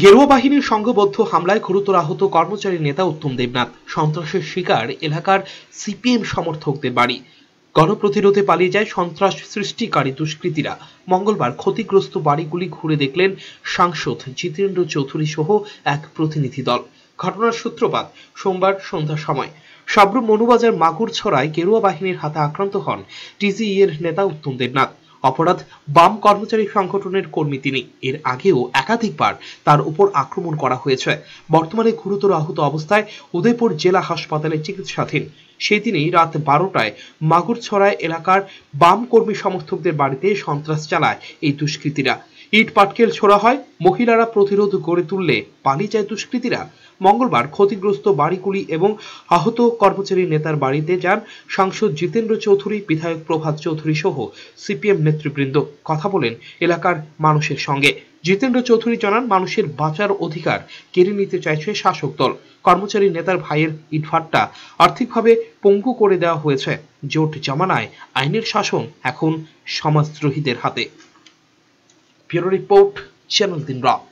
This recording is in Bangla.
গেরুয়া বাহিনীর সংঘবদ্ধ হামলায় গুরুতর আহত কর্মচারী নেতা উত্তম দেবনাথ। সন্ত্রাসের শিকার এলাকার সিপিএম সমর্থকদের বাড়ি। গণপ্রতিরোধে পালিয়ে যায় সন্ত্রাস সৃষ্টিকারী দুষ্কৃতীরা। মঙ্গলবার ক্ষতিগ্রস্ত বাড়িগুলি ঘুরে দেখলেন সাংসদ জিতেন্দ্র চৌধুরী সহ এক প্রতিনিধি দল। ঘটনার সূত্রপাত সোমবার সন্ধ্যার সময়। সাবরু মনুবাজার মাগুরছড়ায় গেরুয়া বাহিনীর হাতে আক্রান্ত হন টিজিই এর নেতা উত্তম দেবনাথ। অপরাধ, বাম কর্মচারী সংগঠনের কর্মী তিনি। এর আগেও একাধিকবার তার উপর আক্রমণ করা হয়েছে। বর্তমানে গুরুতর আহত অবস্থায় উদয়পুর জেলা হাসপাতালে চিকিৎসাধীন। সেই দিনই রাত 12টায় মাগুরছড়ায় এলাকার বাম কর্মী সমর্থকদের বাড়িতে সন্ত্রাস চালায় এই দুষ্কৃতীরা। ইট পাটকেল ছোড়া হয়, মহিলারা প্রতিরোধ গড়ে তুললে পালিয়ে যায় দুষ্কৃতীরা। মঙ্গলবার ক্ষতিগ্রস্ত বাড়িগুলি এবং আহত কর্মচারী নেতার বাড়িতে যান সাংসদ জিতেন্দ্র চৌধুরী, বিধায়ক প্রভাত চৌধুরী সহ সিপিএম নেতৃবৃন্দ। কথা বলেন এলাকার মানুষের সঙ্গে। জিতেন্দ্র চৌধুরী জানান, মানুষের বাঁচার অধিকার কেড়ে নিতে চাইছে শাসক দল। কর্মচারী নেতার ভাইয়ের ইটভাট্টা আর্থিকভাবে পঙ্গু করে দেওয়া হয়েছে। জোট জামানায় আইনের শাসন এখন সমাজদ্রোহীদের হাতে। ব্যুরো রিপোর্ট, চ্যানেল 3 রাত।